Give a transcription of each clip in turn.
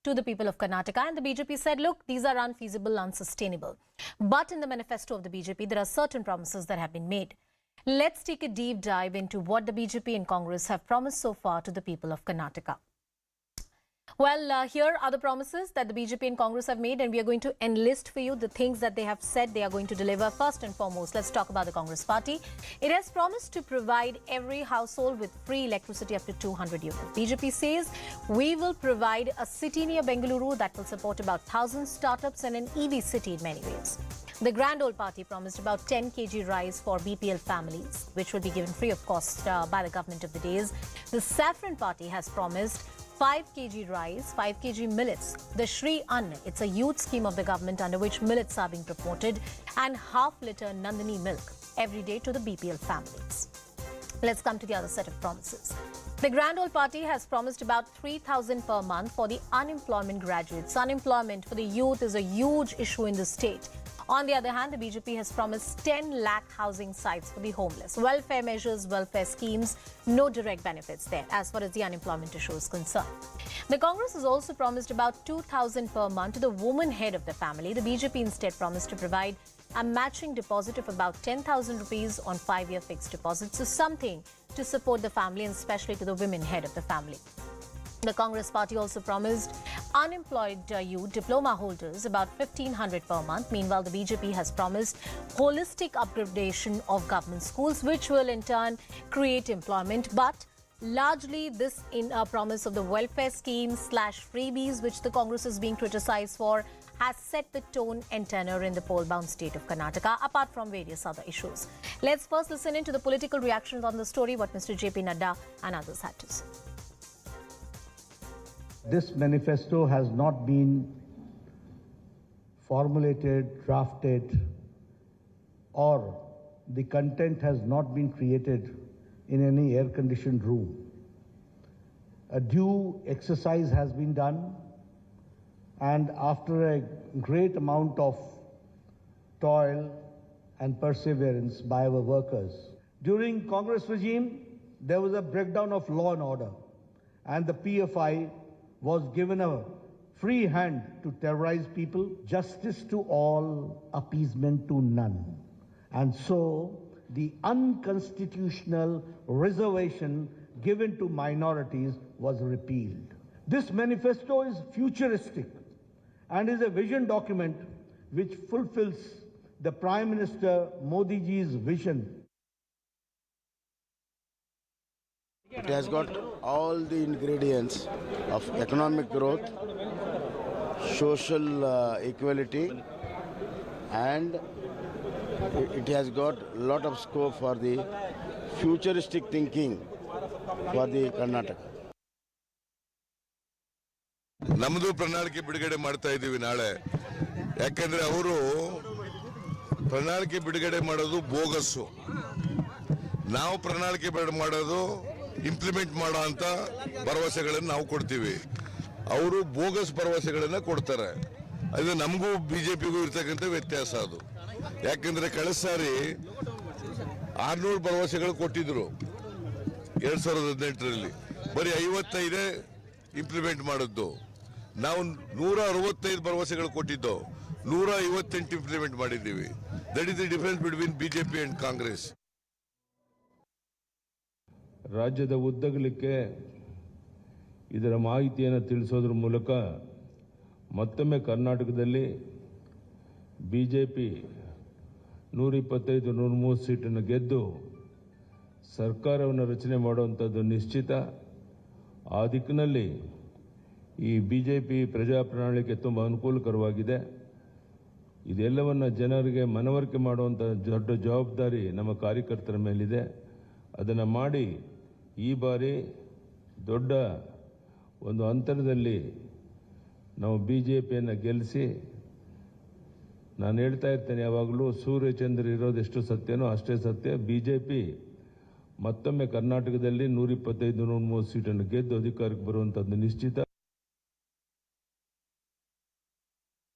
to the people of Karnataka. And the BJP said, look, these are unfeasible, unsustainable. But in the manifesto of the BJP, there are certain promises that have been made. Let's take a deep dive into what the BJP and Congress have promised so far to the people of Karnataka. Well, here are the promises that the BJP and Congress have made, and we are going to enlist for you the things that they have said they are going to deliver. First and foremost, let's talk about the Congress party. It has promised to provide every household with free electricity up to 200 units. BJP says we will provide a city near Bengaluru that will support about 1,000 startups and an EV city in many ways. The Grand Old Party promised about 10 kg rice for BPL families, which will be given free of cost by the government of the days. The Saffron Party has promised 5 kg rice, 5 kg millets. The Shri Ann, it's a youth scheme of the government under which millets are being promoted, and half-liter Nandini milk every day to the BPL families. Let's come to the other set of promises. The Grand Old Party has promised about 3,000 per month for the unemployment graduates. Unemployment for the youth is a huge issue in the state. On the other hand, the BJP has promised 10 lakh housing sites for the homeless. Welfare measures, welfare schemes, no direct benefits there as far as the unemployment issue is concerned. The Congress has also promised about 2,000 per month to the woman head of the family. The BJP instead promised to provide a matching deposit of about 10,000 rupees on 5-year fixed deposits, so something to support the family and especially to the women head of the family. The Congress party also promised unemployed youth diploma holders about 1,500 per month. Meanwhile, the BJP has promised holistic upgradation of government schools, which will in turn create employment. But largely this in a promise of the welfare scheme / freebies, which the Congress is being criticized for, has set the tone and tenor in the poll-bound state of Karnataka, apart from various other issues. Let's first listen into the political reactions on the story, what Mr. J P Nadda and others had to say. This manifesto has not been formulated, drafted, or the content has not been created in any air-conditioned room. A due exercise has been done, and after a great amount of toil and perseverance by our workers. During Congress regime, there was a breakdown of law and order, and the PFI was given a free hand to terrorize people, justice to all, appeasement to none. And so the unconstitutional reservation given to minorities was repealed. This manifesto is futuristic and is a vision document which fulfills the Prime Minister Modi ji's vision. It has got all the ingredients of economic growth, social equality, and it has got a lot of scope for the futuristic thinking for the Karnataka. ನಮ್ಮದು ಪ್ರಣಾಳಿಕೆ ಬಿಡುಗಡೆ ಮಾಡ್ತಾ ಇದ್ದೀವಿ ನಾಳೆ. ಯಾಕಂದ್ರೆ ಅವರು ಪ್ರಣಾಳಿಕೆ ಬಿಡುಗಡೆ ಮಾಡೋದು ಬೋಗಸ್ಸು. ನಾವು ಪ್ರಣಾಳಿಕೆ ಮಾಡೋದು ಇಂಪ್ಲಿಮೆಂಟ್ ಮಾಡೋ ಅಂತ ಭರವಸೆಗಳನ್ನು ನಾವು ಕೊಡ್ತೀವಿ. ಅವರು ಬೋಗಸ್ ಭರವಸೆಗಳನ್ನು ಕೊಡ್ತಾರೆ. ಅದು ನಮಗೂ ಬಿಜೆಪಿಗೂ ಇರ್ತಕ್ಕಂಥ ವ್ಯತ್ಯಾಸ ಅದು. ಯಾಕಂದ್ರೆ ಕಳೆದ ಸಾರಿ 600 ಭರವಸೆಗಳು ಕೊಟ್ಟಿದ್ರು 2018ರಲ್ಲಿ, ಬರೀ 55 ಇಂಪ್ಲಿಮೆಂಟ್ ಮಾಡಿದ್ದು. ನಾವು 165 ಭರವಸೆಗಳು ಕೊಟ್ಟಿದ್ದು, 158 ಇಂಪ್ಲಿಮೆಂಟ್ ಮಾಡಿದ್ದೀವಿ. That is the difference between BJP and Congress. ರಾಜ್ಯದ ಉದ್ದಗಲಕ್ಕೆ ಇದರ ಮಾಹಿತಿಯನ್ನು ತಿಳಿಸೋದ್ರ ಮೂಲಕ ಮತ್ತೊಮ್ಮೆ ಕರ್ನಾಟಕದಲ್ಲಿ ಬಿಜೆಪಿ 125-130 ಸೀಟನ್ನು ಗೆದ್ದು ಸರ್ಕಾರವನ್ನು ರಚನೆ ಮಾಡುವಂಥದ್ದು ನಿಶ್ಚಿತ. ಆ ದಿಕ್ಕಿನಲ್ಲಿ ಈ ಬಿಜೆಪಿ ಪ್ರಜಾ ಪ್ರಣಾಳಿಕೆ ತುಂಬ ಅನುಕೂಲಕರವಾಗಿದೆ. ಇದೆಲ್ಲವನ್ನು ಜನರಿಗೆ ಮನವರಿಕೆ ಮಾಡುವಂಥ ದೊಡ್ಡ ಜವಾಬ್ದಾರಿ ನಮ್ಮ ಕಾರ್ಯಕರ್ತರ ಮೇಲಿದೆ. ಅದನ್ನು ಮಾಡಿ ಈ ಬಾರಿ ದೊಡ್ಡ ಒಂದು ಅಂತರದಲ್ಲಿ ನಾವು ಬಿಜೆಪಿಯನ್ನು ಗೆಲ್ಲಿಸಿ, ನಾನು ಹೇಳ್ತಾ ಇರ್ತೇನೆ ಯಾವಾಗಲೂ, ಸೂರ್ಯಚಂದ್ರ ಇರೋದೆಷ್ಟು ಸತ್ಯನೋ ಅಷ್ಟೇ ಸತ್ಯ. ಬಿಜೆಪಿ ಮತ್ತೊಮ್ಮೆ ಕರ್ನಾಟಕದಲ್ಲಿ 125-130 ಸೀಟನ್ನು ಗೆದ್ದು ಅಧಿಕಾರಕ್ಕೆ ಬರುವಂಥದ್ದು ನಿಶ್ಚಿತ.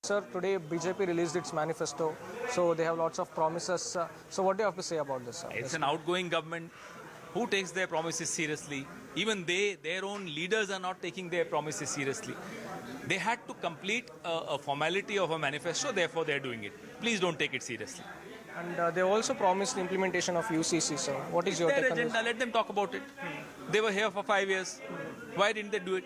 Sir, today BJP released its manifesto, so they have lots of promises. So what do you have to say about this? It's an outgoing government who takes their promises seriously. Even their own leaders are not taking their promises seriously. They had to complete a formality of a manifesto, therefore they're doing it. Please don't take it seriously. And they also promised the implementation of UCC, so what is your Their take on this? agenda, let them talk about it. They were here for 5 years. Why didn't they do it?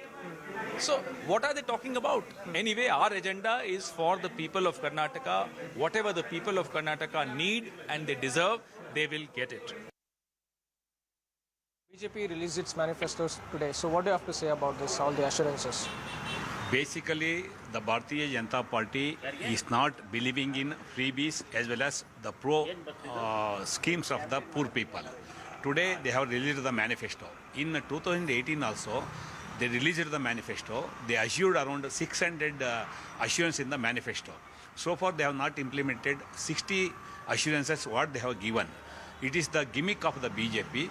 So, what are they talking about? Anyway, our agenda is for the people of Karnataka. Whatever the people of Karnataka need and they deserve, they will get it. BJP released its manifestos today, so what do you have to say about this, all the assurances? Basically, the Bharatiya Janata Party is not believing in freebies as well as the pro schemes of the poor people. Today, they have released the manifesto. In 2018 also, they released the manifesto. They assured around 600 assurances in the manifesto. So far, they have not implemented 60 assurances what they have given. It is the gimmick of the BJP.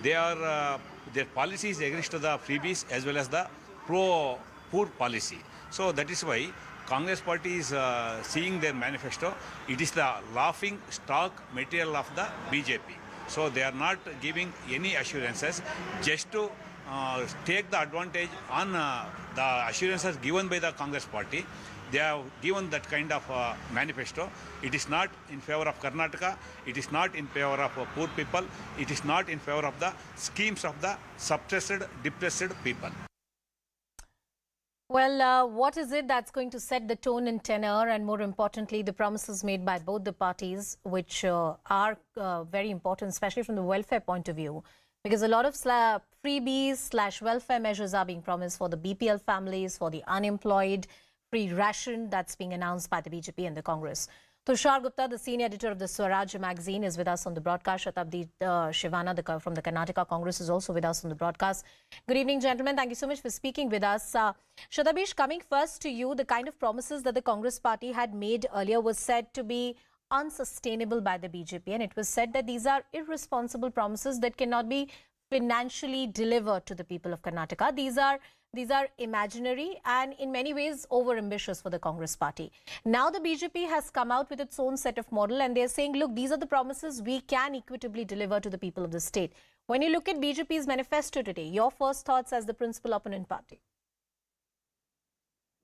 Their policy is against the freebies as well as the pro-poor policy. So that is why Congress party is seeing their manifesto. It is the laughing stock material of the BJP. So they are not giving any assurances just to take the advantage on the assurances given by the Congress party. They have given that kind of manifesto. It is not in favor of Karnataka. It is not in favor of poor people. It is not in favor of the schemes of the suppressed, depressed people. Well, what is it that's going to set the tone and tenor, and more importantly, the promises made by both the parties, which are very important, especially from the welfare point of view, because a lot of freebies / welfare measures are being promised for the BPL families, for the unemployed, free ration that's being announced by the BJP and the Congress. Tushar Gupta, the senior editor of the Swaraj magazine, is with us on the broadcast. Shatabdi Shivana from the Karnataka Congress is also with us on the broadcast. Good evening, gentlemen. Thank you so much for speaking with us. Shatabish, coming first to you, the kind of promises that the Congress party had made earlier was said to be unsustainable by the BJP, and it was said that these are irresponsible promises that cannot be financially delivered to the people of Karnataka. These are imaginary and in many ways over-ambitious for the Congress party. Now the BJP has come out with its own set of model, and they're saying, look, these are the promises we can equitably deliver to the people of the state. When you look at BJP's manifesto today, your first thoughts as the principal opponent party?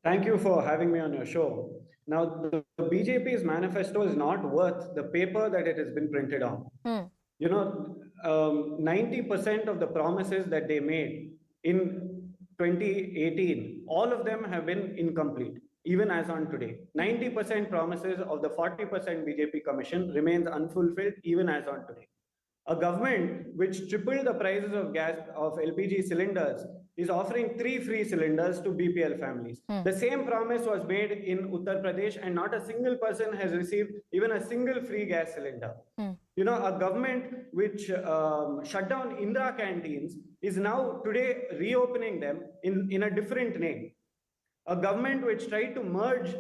Thank you for having me on your show. Now, the BJP's manifesto is not worth the paper that it has been printed on. You know, 90% of the promises that they made in 2018, all of them have been incomplete, even as on today. 90% promises of the 40% BJP commission remains unfulfilled, even as on today. A government which tripled the prices of gas, of LPG cylinders, is offering 3 free cylinders to BPL families. The same promise was made in Uttar Pradesh, and not a single person has received even a single free gas cylinder. You know, a government which shut down Indira canteens is now today reopening them in a different name. A government which tried to merge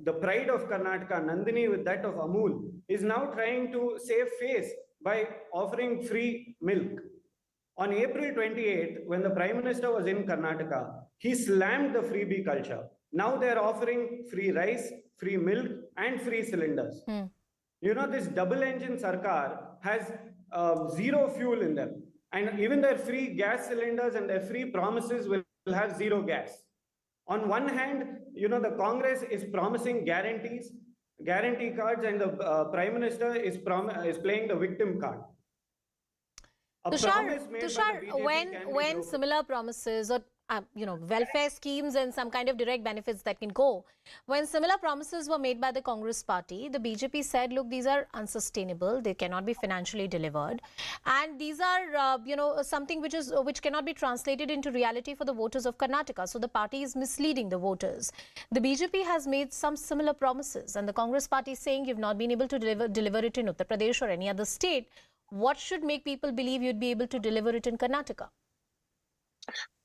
the pride of Karnataka, Nandini, with that of Amul, is now trying to save face by offering free milk. On April 28th, when the Prime Minister was in Karnataka, he slammed the freebie culture. Now they're offering free rice, free milk, and free cylinders. You know, this double-engine Sarkar has zero fuel in them. And even their free gas cylinders and their free promises will have zero gas. On one hand, you know, the Congress is promising guarantees, guarantee cards, and the Prime Minister is playing the victim card. Tushar, when similar promises or welfare schemes and some kind of direct benefits that can go, when similar promises were made by the Congress party, the BJP said, look, these are unsustainable, they cannot be financially delivered, and these are something which cannot be translated into reality for the voters of Karnataka. So the party is misleading the voters. The BJP has made some similar promises, and the Congress party is saying you've not been able to deliver it in Uttar Pradesh or any other state. What should make people believe you'd be able to deliver it in Karnataka?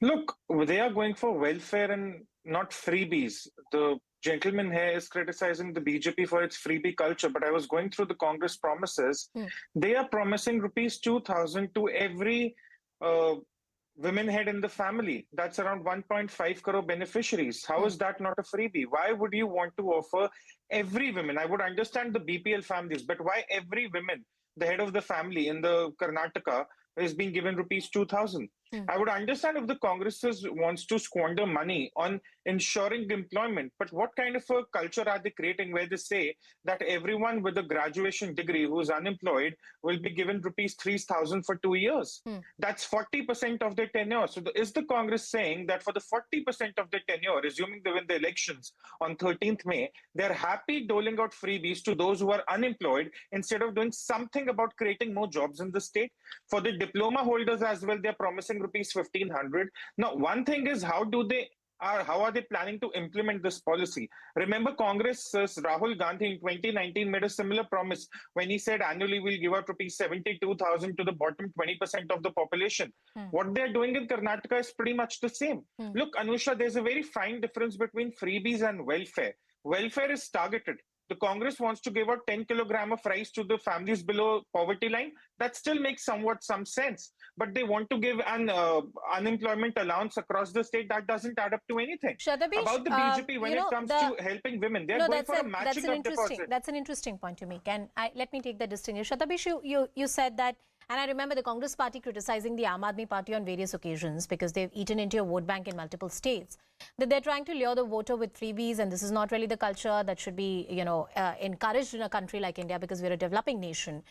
Look, they are going for welfare and not freebies. The gentleman here is criticizing the BJP for its freebie culture, but I was going through the Congress promises. They are promising rupees 2,000 to every women head in the family. That's around 1.5 crore beneficiaries. How is that not a freebie? Why would you want to offer every woman? I would understand the BPL families, but why every woman, the head of the family in the Karnataka, is being given rupees 2,000? I would understand if the Congress wants to squander money on ensuring employment, but what kind of a culture are they creating where they say that everyone with a graduation degree who is unemployed will be given rupees 3,000 for 2 years? That's 40% of their tenure. So is the Congress saying that for the 40% of their tenure, assuming they win the elections on 13th May, they're happy doling out freebies to those who are unemployed instead of doing something about creating more jobs in the state? For the diploma holders as well, they're promising rupees 1,500. Now, one thing is how are they planning to implement this policy? Remember, Congress's Rahul Gandhi in 2019 made a similar promise when he said annually we'll give out rupees 72,000 to the bottom 20% of the population. What they're doing in Karnataka is pretty much the same. Look, Anusha, there's a very fine difference between freebies and welfare. Welfare is targeted. The Congress wants to give out 10 kilograms of rice to the families below poverty line. That still makes some sense. But they want to give an unemployment allowance across the state. That doesn't add up to anything. Shatabish, about the BJP, when it comes to helping women, they're going for a matching of deposit. That's an interesting point to make. And let me take that distinction. Shatabish, you said that, and I remember the Congress party criticizing the Aam Aadmi party on various occasions because they've eaten into your vote bank in multiple states, that they're trying to lure the voter with freebies, and this is not really the culture that should be, encouraged in a country like India because we're a developing nation.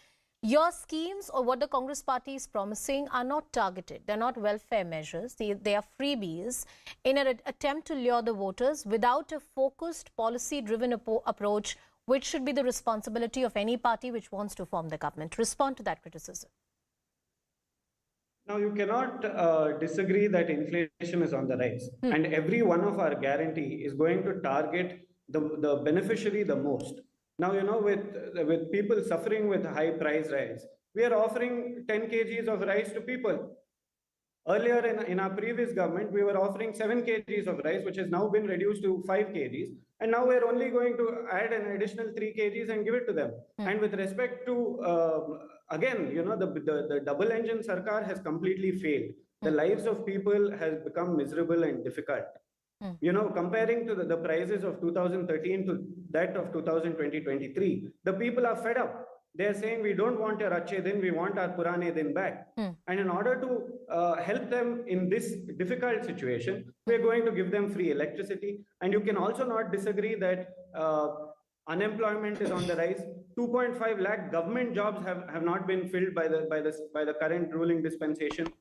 Your schemes or what the Congress party is promising are not targeted. They're not welfare measures. They are freebies in an attempt to lure the voters without a focused, policy-driven approach, which should be the responsibility of any party which wants to form the government. Respond to that criticism. Now, you cannot disagree that inflation is on the rise, and every one of our guarantee is going to target the beneficiary the most. Now, with people suffering with high price rise, we are offering 10 kgs of rice to people. Earlier in our previous government, we were offering 7 kgs of rice, which has now been reduced to 5 kgs. And now we're only going to add an additional 3 kgs and give it to them. And with respect to, again, the double engine Sarkar has completely failed. The lives of people has become miserable and difficult. Comparing to the prices of 2013 to that of 2020-23, the people are fed up. They're saying, we don't want your Achhe Din, we want our Purane Din back. And in order to help them in this difficult situation, we're going to give them free electricity. And you can also not disagree that unemployment is on the rise. 2.5 lakh government jobs have not been filled by the current ruling dispensation.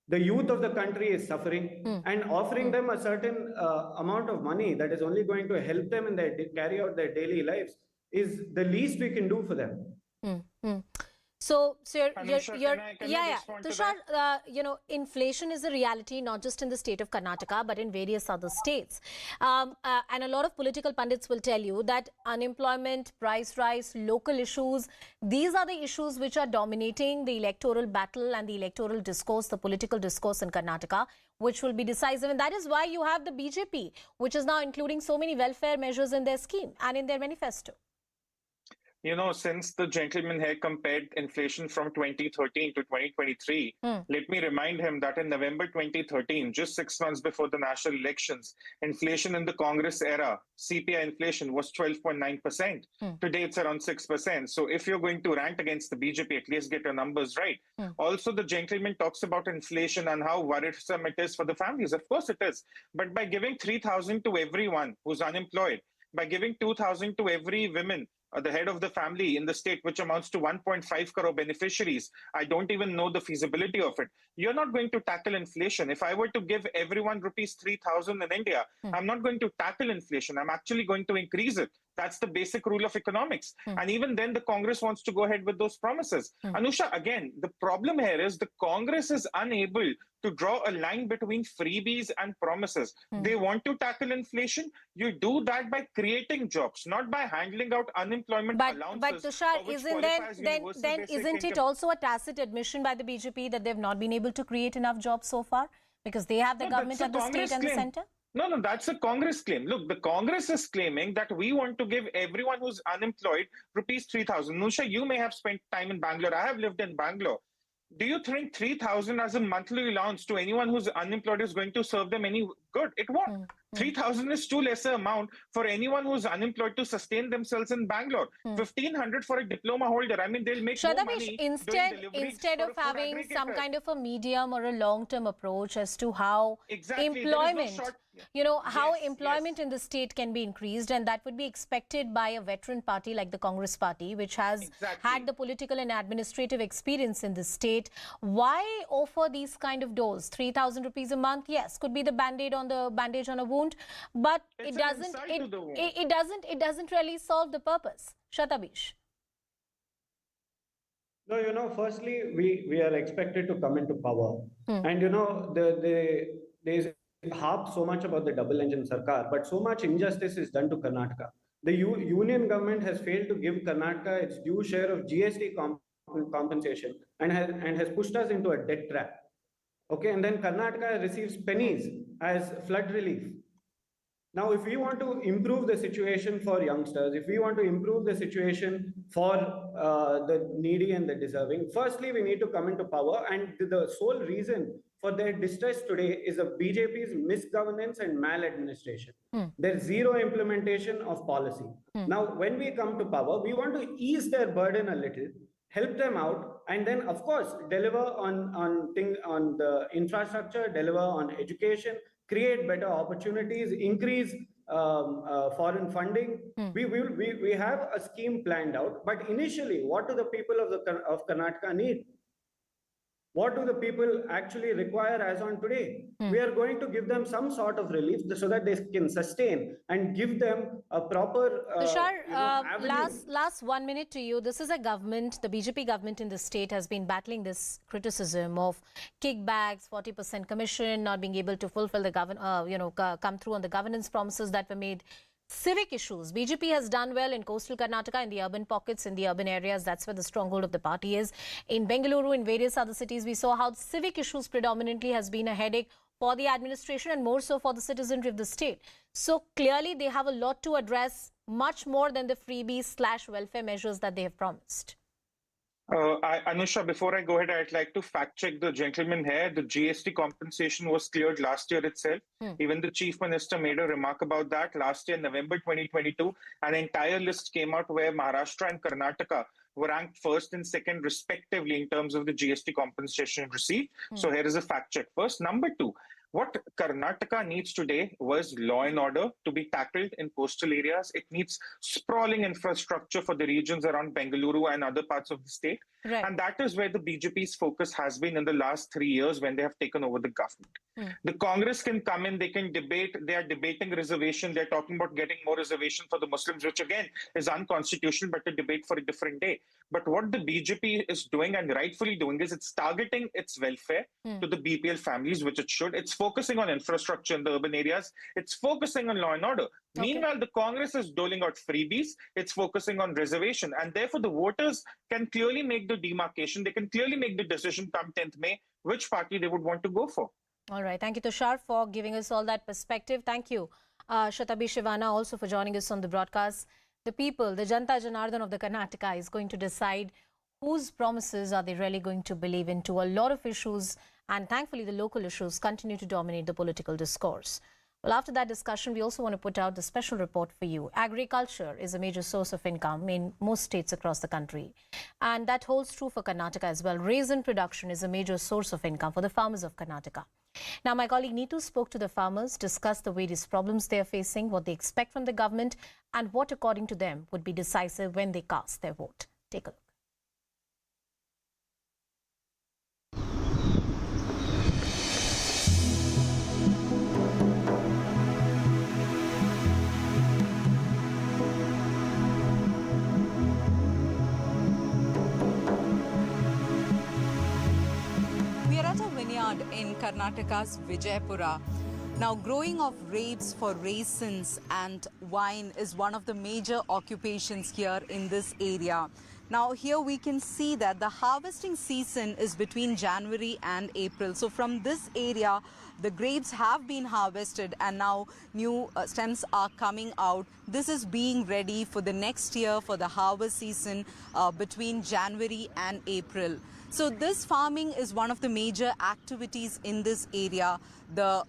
The youth of the country is suffering, and offering them a certain amount of money that is only going to help them in carry out their daily lives is the least we can do for them. So Tushar, inflation is a reality not just in the state of Karnataka but in various other states. And a lot of political pundits will tell you that unemployment, price rise, local issues, these are the issues which are dominating the electoral battle and the electoral discourse, the political discourse in Karnataka, which will be decisive. And that is why you have the BJP, which is now including so many welfare measures in their scheme and in their manifesto. Since the gentleman here compared inflation from 2013 to 2023, let me remind him that in November 2013, just 6 months before the national elections, inflation in the Congress era, CPI inflation was 12.9%. Today, it's around 6%. So if you're going to rant against the BJP, at least get your numbers right. Also, the gentleman talks about inflation and how worrisome it is for the families. Of course it is. But by giving 3,000 to everyone who's unemployed, by giving 2,000 to every woman, the head of the family in the state, which amounts to 1.5 crore beneficiaries. I don't even know the feasibility of it. You're not going to tackle inflation. If I were to give everyone rupees 3,000 in India, I'm not going to tackle inflation. I'm actually going to increase it. That's the basic rule of economics. And even then, the Congress wants to go ahead with those promises. Anusha, again, the problem here is the Congress is unable to draw a line between freebies and promises. They want to tackle inflation. You do that by creating jobs, not by handling out unemployment allowances. But Tushar, isn't it also a tacit admission by the BJP that they've not been able to create enough jobs so far? Because they have the government at the state and the center? No, that's a Congress claim. Look, the Congress is claiming that we want to give everyone who's unemployed rupees 3,000. Nusha, you may have spent time in Bangalore. I have lived in Bangalore. Do you think 3,000 as a monthly allowance to anyone who's unemployed is going to serve them any good. It won't. 3,000 is too lesser amount for anyone who's unemployed to sustain themselves in Bangalore. 1,500 for a diploma holder. I mean, they'll make more money. Instead of having some kind of a medium or a long-term approach as to how employment, employment in the state can be increased, and that would be expected by a veteran party like the Congress Party, which has had the political and administrative experience in the state. Why offer these kind of dole? 3,000 rupees a month, yes, could be the bandage on a wound, but it doesn't really solve the purpose. Shatabish. No, firstly, we are expected to come into power. And, there's harp so much about the double engine sarkar, but so much injustice is done to Karnataka. The union government has failed to give Karnataka its due share of GST compensation and has pushed us into a debt trap. Okay, and then Karnataka receives pennies as flood relief. Now, if we want to improve the situation for youngsters, if we want to improve the situation for the needy and the deserving, firstly, we need to come into power. And the sole reason for their distress today is the BJP's misgovernance and maladministration. There's zero implementation of policy. Now, when we come to power, we want to ease their burden a little, help them out, and then, of course, deliver on the infrastructure, deliver on education, create better opportunities, increase foreign funding. We have a scheme planned out, but initially, what do the people of Karnataka need? What do the people actually require as on today? We are going to give them some sort of relief so that they can sustain and give them a proper last 1 minute to you. This is a government, the BJP government in the state has been battling this criticism of kickbacks, 40% commission, not being able to fulfill the come through on the governance promises that were made. Civic issues. BJP has done well in coastal Karnataka, in the urban pockets, in the urban areas. That's where the stronghold of the party is. In Bengaluru, in various other cities, we saw how civic issues predominantly has been a headache for the administration and more so for the citizenry of the state. So clearly they have a lot to address, much more than the freebies / welfare measures that they have promised. Anusha, before I go ahead, I'd like to fact check the gentleman here. The GST compensation was cleared last year itself. Even the Chief Minister made a remark about that. Last year, November 2022, an entire list came out where Maharashtra and Karnataka were ranked first and second respectively in terms of the GST compensation received. So here is a fact check first. Number two, what Karnataka needs today was law and order to be tackled in coastal areas. It needs sprawling infrastructure for the regions around Bengaluru and other parts of the state. Right. And that is where the BJP's focus has been in the last 3 years when they have taken over the government. The Congress can come in, they can debate, they are debating reservation, they're talking about getting more reservation for the Muslims, which again is unconstitutional, but a debate for a different day. But what the BJP is doing and rightfully doing is it's targeting its welfare to the BPL families, which it should. It's focusing on infrastructure in the urban areas. It's focusing on law and order. Meanwhile, the Congress is doling out freebies. It's focusing on reservation. And therefore, the voters can clearly make the demarcation. They can clearly make the decision come 10th May, which party they would want to go for. All right. Thank you, Tushar, for giving us all that perspective. Thank you, Shatabi Shivana, also for joining us on the broadcast. The people, the Janata Janardan of the Karnataka is going to decide whose promises are they really going to believe into. A lot of issues, and thankfully the local issues continue to dominate the political discourse. Well, after that discussion, we also want to put out the special report for you. Agriculture is a major source of income in most states across the country. And that holds true for Karnataka as well. Raisin production is a major source of income for the farmers of Karnataka. Now, my colleague Neetu spoke to the farmers, discussed the various problems they are facing, what they expect from the government, and what, according to them, would be decisive when they cast their vote. Take a look. In Karnataka's Vijayapura. Now, growing of grapes for raisins and wine is one of the major occupations here in this area. Now, here we can see that the harvesting season is between January and April. So from this area, The grapes have been harvested and now new stems are coming out. This is being ready for the next year for the harvest season between January and April. So this farming is one of the major activities in this area. The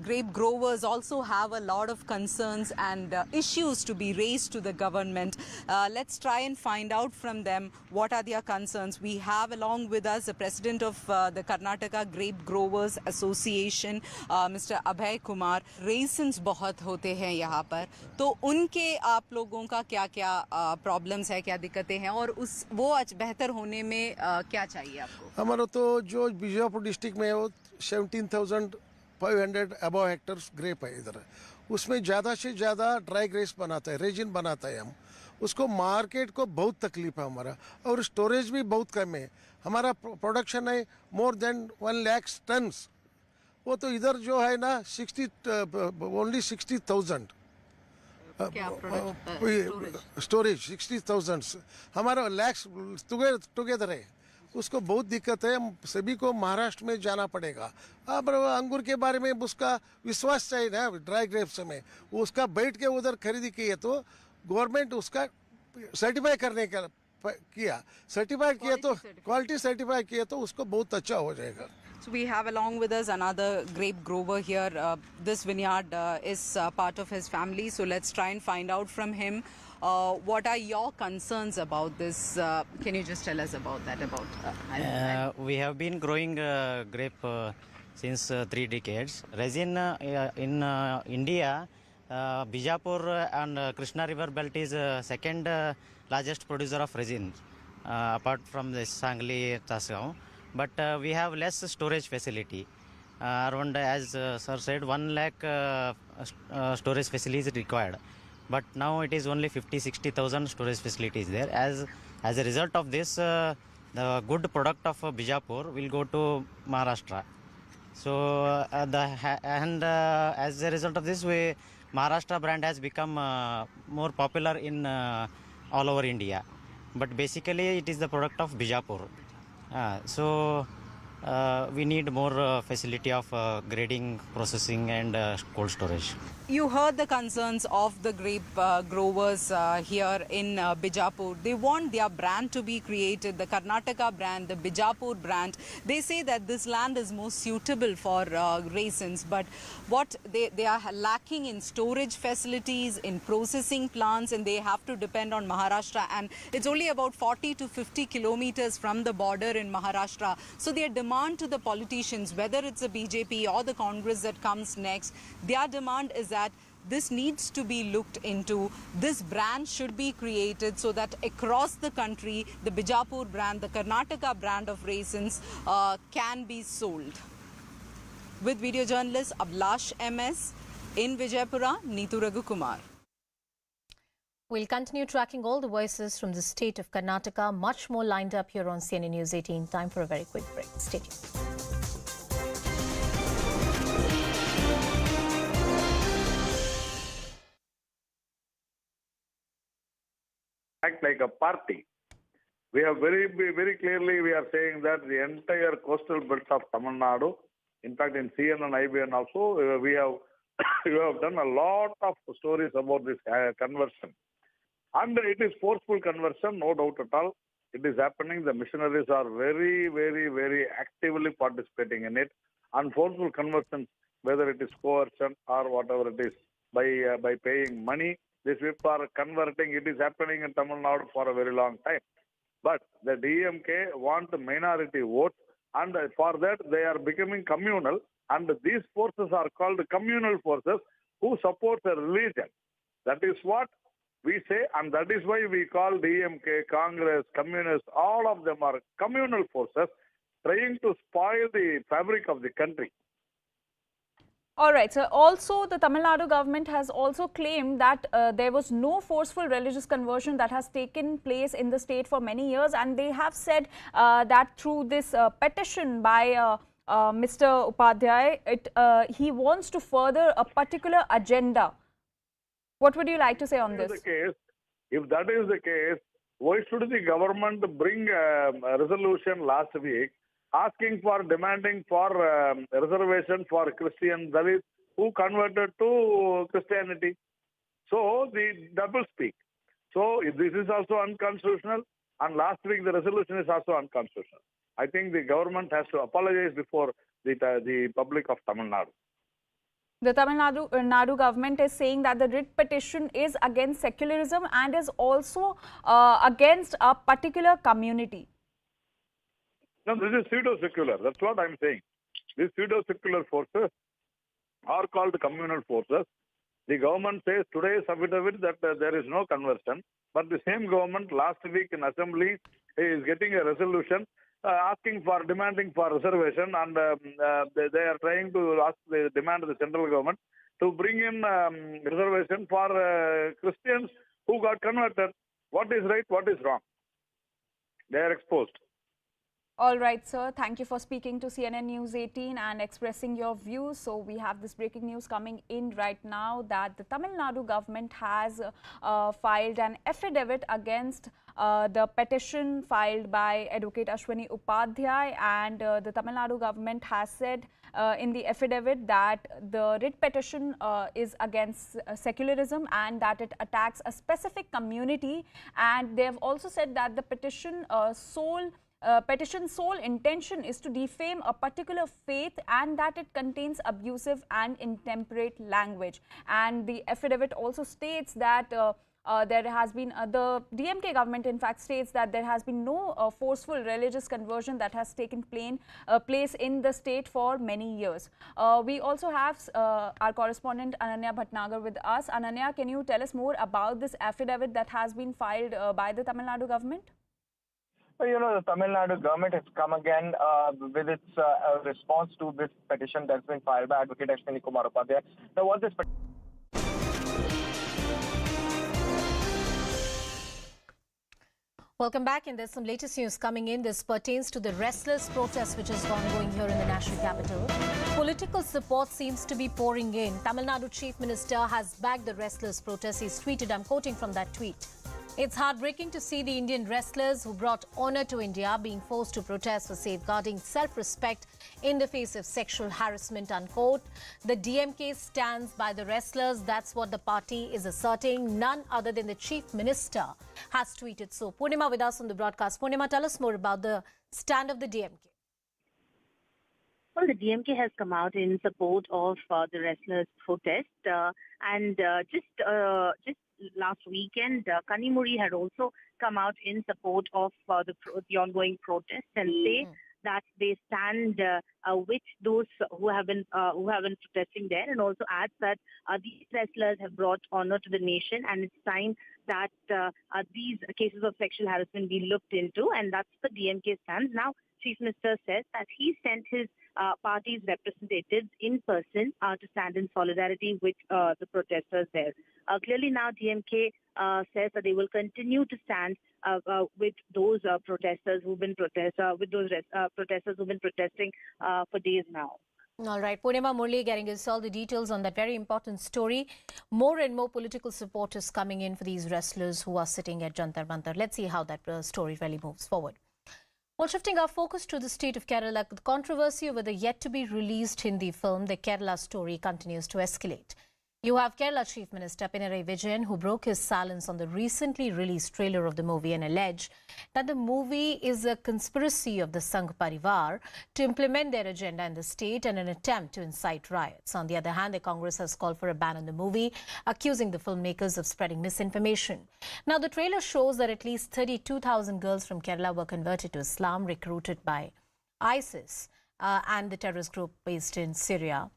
grape growers also have a lot of concerns and issues to be raised to the government. Let's try and find out from them what are their concerns. We have along with us the president of the Karnataka Grape Growers Association, Mr. Abhay Kumar. Raisins बहुत होते हैं यहाँ पर, तो उनके आप लोगों का क्या-क्या प्रॉब्लम्स है, क्या दिक्कतें हैं और उस वो आज बेहतर होने में क्या चाहिए आपको? हमारा तो जो बीजापुर डिस्ट्रिक्ट में वो 17,500 अबव हेक्टर्स ग्रेप है इधर, उसमें ज़्यादा से ज़्यादा ड्राई ग्रेप्स बनाता है, रेजिन बनाता है हम। उसको मार्केट को बहुत तकलीफ है हमारा और स्टोरेज भी बहुत कम है। हमारा प्रोडक्शन है मोर देन 1 लाख टन्स, वो तो इधर जो है ना ओनली 60,000 स्टोरेज 60,000 हमारा लैक्स टुगेदर है। उसको बहुत दिक्कत है, सभी को महाराष्ट्र में जाना पड़ेगा। अब अंगूर के बारे में उसका विश्वास चाहिए ना, ड्राई ग्रेप्स में उसका बैठ के उधर खरीदी की है तो गवर्नमेंट उसका सर्टिफाई करने का किया, सर्टिफाई किया तो क्वालिटी सर्टिफाई किया तो उसको बहुत अच्छा हो जाएगा। So we have along with us another grape grower here. This vineyard is part of his family. So let's try and find out from him. What are your concerns about this? Can you just tell us about that? We have been growing grape since 3 decades. Resin in India, Bijapur and Krishna River belt is second largest producer of resin, apart from the Sangli, Tasgaon. But we have less storage facility. Around, as sir said, 1 lakh storage facilities is required. But now it is only 50-60,000 storage facilities there. As a result of this, the good product of Bijapur will go to Maharashtra. So as a result of this, Maharashtra brand has become more popular in all over India. But basically, it is the product of Bijapur. So we need more facility of grading, processing and cold storage. You heard the concerns of the grape growers here in Bijapur. They want their brand to be created, the Karnataka brand, the Bijapur brand. They say that this land is more suitable for raisins, but what they are lacking in storage facilities, in processing plants, and they have to depend on Maharashtra. And it's only about 40 to 50 kilometers from the border in Maharashtra. So their demand to the politicians, whether it's the BJP or the Congress that comes next, their demand is that this needs to be looked into. This brand should be created so that across the country, the Bijapur brand, the Karnataka brand of raisins can be sold. With video journalist Ablash MS in Vijaypura, Neetu Raghukumar. We'll continue tracking all the voices from the state of Karnataka. Much more lined up here on CNN News 18. Time for a very quick break. Stay tuned. Act like a party. We have very clearly we are saying that the entire coastal belt of Tamil Nadu, in fact in CN and IBN also, we have done a lot of stories about this conversion. And it is forceful conversion, no doubt at all. It is happening. The missionaries are very actively participating in it. And forceful conversion, whether it is coercion or whatever it is, by paying money, these people are converting. It is happening in Tamil Nadu for a very long time. But the DMK want minority votes, and for that they are becoming communal. And these forces are called communal forces who support a religion. That is what we say, and that is why we call DMK, Congress, Communists, all of them are communal forces trying to spoil the fabric of the country. All right, so also the Tamil Nadu government has also claimed that there was no forceful religious conversion that has taken place in the state for many years, and they have said that through this petition by Mr. Upadhyay, he wants to further a particular agenda. What would you like to say on this? If that is the case, why should the government bring a resolution last week asking for, demanding for reservation for Christian Dalits who converted to Christianity. So the double speak. So this is also unconstitutional, and last week the resolution is also unconstitutional. I think the government has to apologize before the public of Tamil Nadu. The Tamil Nadu government is saying that the writ petition is against secularism and is also against a particular community. No, this is pseudo-secular. That's what I'm saying. These pseudo-secular forces are called communal forces. The government says today's affidavit that there is no conversion, but the same government last week in Assembly is getting a resolution asking for, demanding for reservation, and they are trying to demand the central government to bring in reservation for Christians who got converted. What is right, what is wrong? They are exposed. All right, sir. Thank you for speaking to CNN News 18 and expressing your views. So we have this breaking news coming in right now that the Tamil Nadu government has filed an affidavit against the petition filed by Advocate Ashwini Upadhyay, and the Tamil Nadu government has said in the affidavit that the writ petition is against secularism and that it attacks a specific community, and they have also said that the petition's sole intention is to defame a particular faith and that it contains abusive and intemperate language. And the affidavit also states that there has been, the DMK government in fact states that there has been no forceful religious conversion that has taken place in the state for many years. We also have our correspondent Ananya Bhatnagar with us. Ananya, can you tell us more about this affidavit that has been filed by the Tamil Nadu government? Well, the Tamil Nadu government has come again with its response to this petition that's been filed by Advocate Ashwini Upadhyay. Now, what this Welcome back, and there's some latest news coming in. This pertains to the restless protest which is ongoing here in the national capital. Political support seems to be pouring in. Tamil Nadu Chief Minister has backed the restless protest. He's tweeted, I'm quoting from that tweet. It's heartbreaking to see the Indian wrestlers who brought honor to India being forced to protest for safeguarding self-respect in the face of sexual harassment, unquote. The DMK stands by the wrestlers. That's what the party is asserting. None other than the Chief Minister has tweeted so. Purnima with us on the broadcast. Purnima, tell us more about the stand of the DMK. Well, the DMK has come out in support of the wrestlers' protest, and just last weekend, Kanimuri had also come out in support of the ongoing protest and say that they stand with those who have been protesting there, and also adds that these wrestlers have brought honor to the nation, and it's time that these cases of sexual harassment be looked into, and that's the DMK stand. Now, Chief Minister says that he sent his party's representatives in person to stand in solidarity with the protesters there. Clearly now DMK says that they will continue to stand with those protesters who've been protesters who've been protesting for days now. All right, Purnima Murli getting us all the details on that very important story. More and more political support is coming in for these wrestlers who are sitting at Jantar Mantar. Let's see how that story really moves forward. Well, shifting our focus to the state of Kerala, the controversy over the yet-to-be-released Hindi film, The Kerala Story, continues to escalate. You have Kerala Chief Minister Pinarayi Vijayan, who broke his silence on the recently released trailer of the movie and alleged that the movie is a conspiracy of the Sangh Parivar to implement their agenda in the state and an attempt to incite riots. On the other hand, the Congress has called for a ban on the movie, accusing the filmmakers of spreading misinformation. Now, the trailer shows that at least 32,000 girls from Kerala were converted to Islam, recruited by ISIS and the terrorist group based in Syria.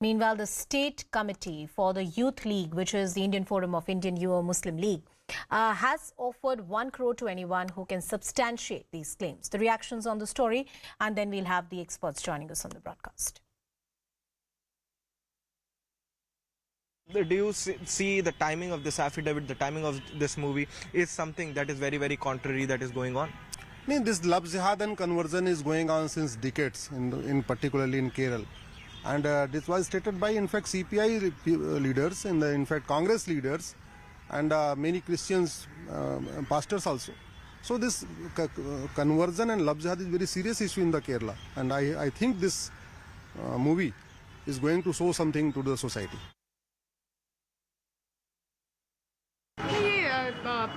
Meanwhile, the State Committee for the Youth League, which is the Indian Forum of Indian Youth Muslim League, has offered 1 crore to anyone who can substantiate these claims. The reactions on the story, and then we'll have the experts joining us on the broadcast. Do you see the timing of this affidavit, the timing of this movie is something that is very, very contrary that is going on? I mean, this love jihad and conversion is going on since decades, in particularly in Kerala. And this was stated by, in fact, CPI leaders, in fact, Congress leaders, and many Christians, pastors also. So this conversion and love jihad is very serious issue in the Kerala, and I think this movie is going to show something to the society.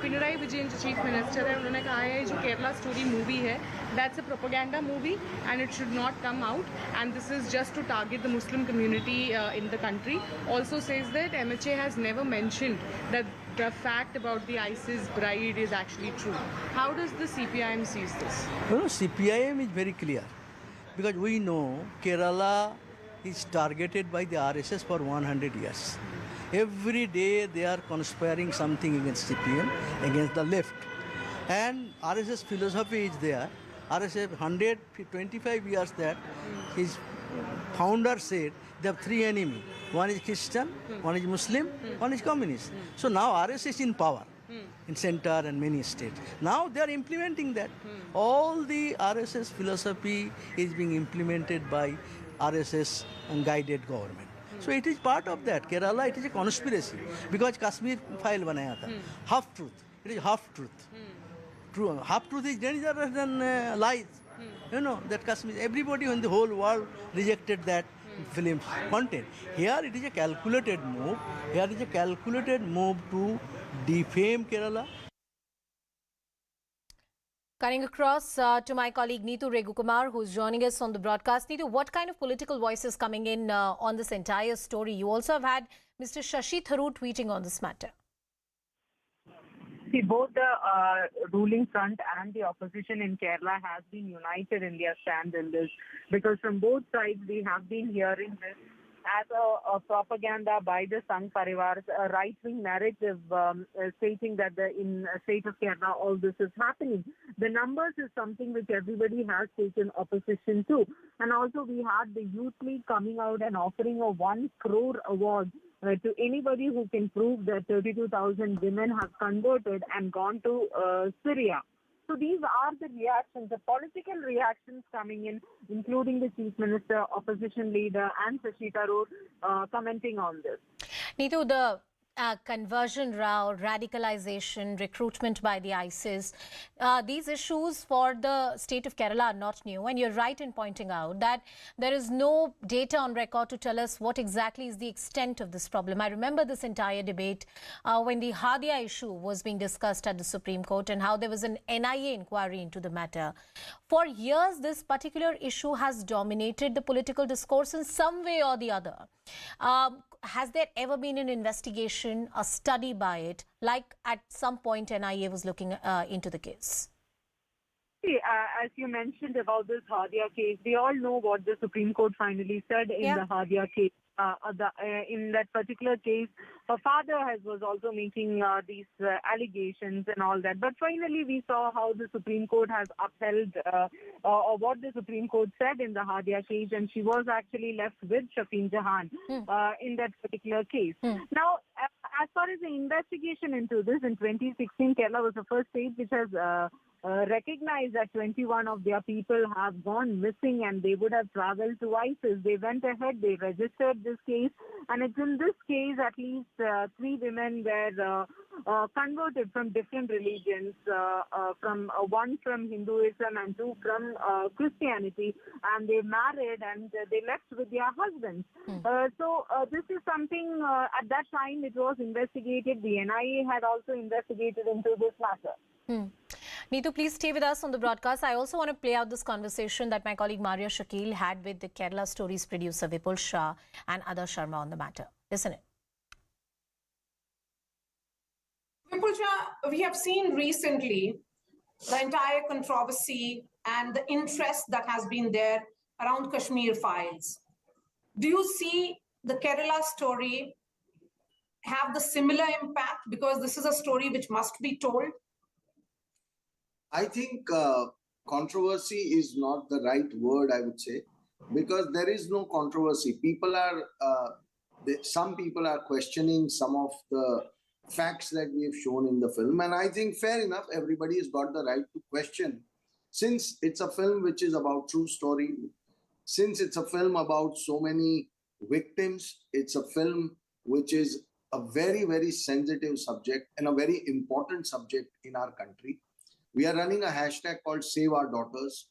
Pinarayi Vijayan जो chief minister है उन्होंने कहा है जो Kerala story movie है that's a propaganda movie and it should not come out and this is just to target the Muslim community in the country also says that MHA has never mentioned that the fact about the ISIS bride is actually true. How does the CPIM sees this? Well, CPIM is very clear because we know Kerala is targeted by the RSS for 100 years. Every day they are conspiring something against CPM, against the left. And RSS philosophy is there. RSS 125 years that his founder said they have three enemies. One is Christian, one is Muslim, one is communist. So now RSS is in power in center and many states. Now they are implementing that. All the RSS philosophy is being implemented by RSS and guided government. So it is part of that. Kerala, it is a conspiracy because Kashmir file banaya tha. Half truth. It is half truth. True. Half truth is dangerous than lies. You know that Kashmir. Everybody in the whole world rejected that film content. Here it is a calculated move. Here it is a calculated move to defame Kerala. Cutting across to my colleague Neetu Regukumar, who's joining us on the broadcast. Neetu, what kind of political voices coming in on this entire story? You also have had Mr. Shashi Tharoor tweeting on this matter. See, both the ruling front and the opposition in Kerala has been united in their stand in this, because from both sides we have been hearing this as a propaganda by the Sangh Parivars, a right-wing narrative stating that in the state of Kerala all this is happening. The numbers is something which everybody has taken opposition to. And also we had the Youth League coming out and offering a 1 crore award to anybody who can prove that 32,000 women have converted and gone to Syria. So these are the reactions, the political reactions coming in, including the Chief Minister, Opposition Leader and Shashi Tharoor commenting on this. Neetu, the conversion row, radicalization, recruitment by the ISIS, these issues for the state of Kerala are not new. And you're right in pointing out that there is no data on record to tell us what exactly is the extent of this problem. I remember this entire debate when the Hadia issue was being discussed at the Supreme Court and how there was an NIA inquiry into the matter. For years, this particular issue has dominated the political discourse in some way or the other. Has there ever been an investigation, a study by it, like at some point NIA was looking into the case? See, as you mentioned about this Hadia case, we all know what the Supreme Court finally said in the Hadia case. In that particular case, her father was also making these allegations and all that. But finally, we saw how the Supreme Court has upheld or what the Supreme Court said in the Hadia case, and she was actually left with Shafeen Jahan in that particular case. Now, as far as the investigation into this, in 2016, Kerala was the first state which has recognized that 21 of their people have gone missing and they would have traveled to ISIS. They went ahead, they registered this case, and it's in this case at least 3 women were converted from different religions, one from Hinduism and 2 from Christianity, and they married and they left with their husbands. So this is something at that time it was investigated. The NIA had also investigated into this matter. Neetu, please stay with us on the broadcast. I also want to play out this conversation that my colleague Maria Shakil had with the Kerala Stories producer Vipul Shah and Ada Sharma on the matter. Listen in. Vipul Shah, we have seen recently the entire controversy and the interest that has been there around Kashmir files. Do you see the Kerala story have the similar impact, because this is a story which must be told? I think controversy is not the right word, I would say, because there is no controversy. People are, some people are questioning some of the facts that we have shown in the film. And I think fair enough, everybody has got the right to question. Since it's a film which is about true story, since it's a film about so many victims, it's a film which is a very, very sensitive subject and a very important subject in our country. We are running a hashtag called Save Our Daughters.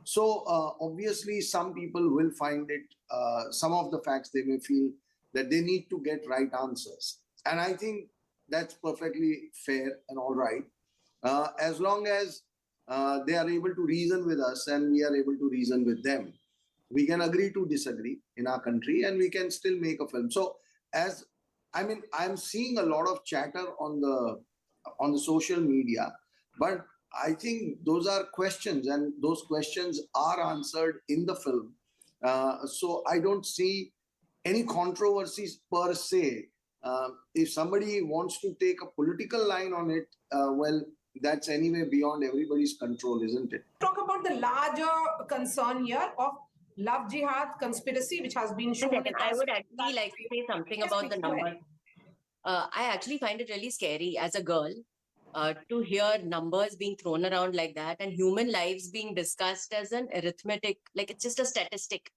So obviously, some people will find it, some of the facts they may feel that they need to get right answers. And I think that's perfectly fair and all right. As long as they are able to reason with us and we are able to reason with them, we can agree to disagree in our country and we can still make a film. So I'm seeing a lot of chatter on the social media, but I think those are questions and those questions are answered in the film. So I don't see any controversies per se. If somebody wants to take a political line on it, well, that's anyway beyond everybody's control, isn't it? Talk about the larger concern here of love jihad conspiracy, which has been shown. I would actually like to say something about the numbers. I actually find it really scary as a girl to hear numbers being thrown around like that and human lives being discussed as an arithmetic, like it's just a statistic,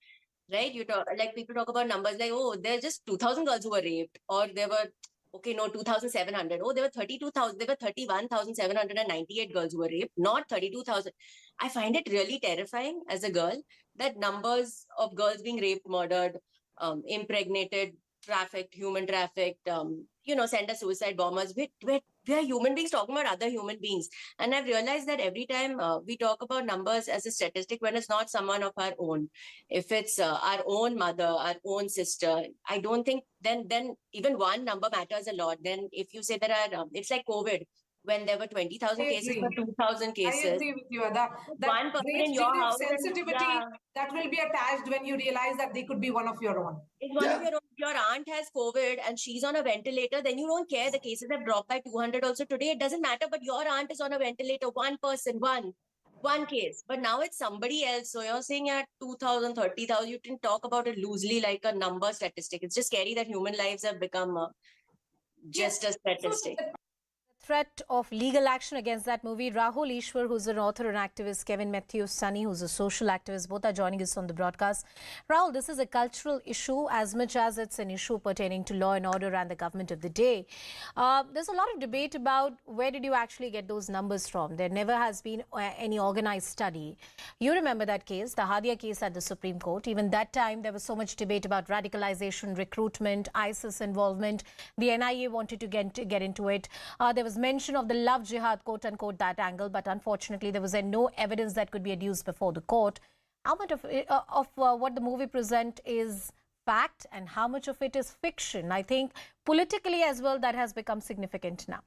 right? Like people talk about numbers like, oh, there's just 2,000 girls who were raped, or there were, okay, no, 2,700. Oh, there were 32,000, there were 31,798 girls who were raped, not 32,000. I find it really terrifying as a girl that numbers of girls being raped, murdered, impregnated, trafficked, human trafficked, send a suicide bombers. We are human beings talking about other human beings. And I've realized that every time we talk about numbers as a statistic when it's not someone of our own, if it's our own mother, our own sister, I don't think then even one number matters a lot. Then if you say there are, it's like COVID, when there were 20,000 cases for 2,000 cases. I agree with you, Ada. That one person great in your house sensitivity that will be attached when you realize that they could be one of your own. If one of your own, your aunt has COVID and she's on a ventilator, then you don't care. The cases have dropped by 200 also today. It doesn't matter, but your aunt is on a ventilator. One person, one case. But now it's somebody else. So you're saying at 2,000, 30,000, you can talk about it loosely like a number statistic. It's just scary that human lives have become just a statistic. Threat of legal action against that movie. Rahul Ishwar, who's an author and activist, Kevin Matthews Sunny, who's a social activist, both are joining us on the broadcast. Rahul, this is a cultural issue as much as it's an issue pertaining to law and order and the government of the day. There's a lot of debate about where did you actually get those numbers from. There never has been any organized study. You remember that case, the Hadia case at the Supreme Court. Even that time, there was so much debate about radicalization, recruitment, ISIS involvement. The NIA wanted to get into it. There was mention of the love jihad, quote unquote, that angle, but unfortunately there was no evidence that could be adduced before the court. How much of what the movie present is fact and how much of it is fiction? I think politically as well that has become significant now.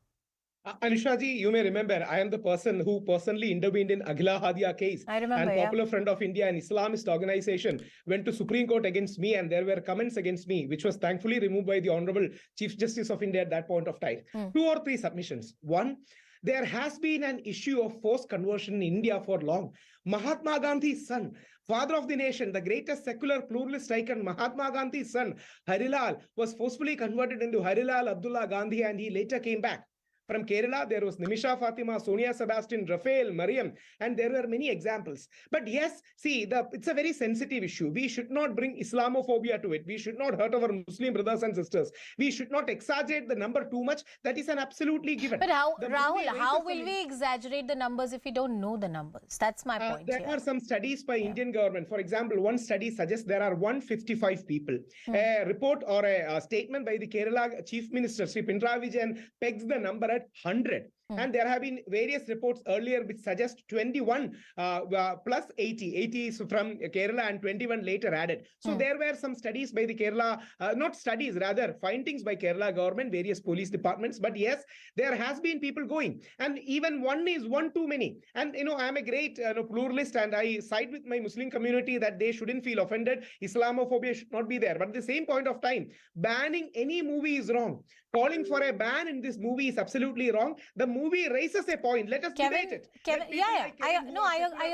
Anusha ji, you may remember, I am the person who personally intervened in Aghila Hadia case. I remember, and Popular Front of India, an Islamist organization, went to Supreme Court against me and there were comments against me, which was thankfully removed by the Honorable Chief Justice of India at that point of time. 2 or 3 submissions. One, there has been an issue of forced conversion in India for long. Mahatma Gandhi's son, father of the nation, the greatest secular pluralist icon, Mahatma Gandhi's son, Harilal, was forcefully converted into Harilal Abdullah Gandhi and he later came back. From Kerala, there was Nimisha Fatima, Sonia Sebastian, Rafael, Mariam, and there were many examples. But yes, see, it's a very sensitive issue. We should not bring Islamophobia to it. We should not hurt our Muslim brothers and sisters. We should not exaggerate the number too much. That is an absolutely given. But Rahul, how will we exaggerate the numbers if we don't know the numbers? That's my point. There are some studies by Indian government. For example, one study suggests there are 155 people. A report or a statement by the Kerala Chief Minister, Sri Pinarayi Vijayan, pegs the number at 100. And there have been various reports earlier which suggest 21 plus 80. 80 is from Kerala and 21 later added. So there were some studies by the Kerala, not studies, rather findings by Kerala government, various police departments. But yes, there has been people going. And even one is one too many. And, I'm a great pluralist and I side with my Muslim community that they shouldn't feel offended. Islamophobia should not be there. But at the same point of time, banning any movie is wrong. Calling for a ban in this movie is absolutely wrong. The movie raises a point. Let us debate it. I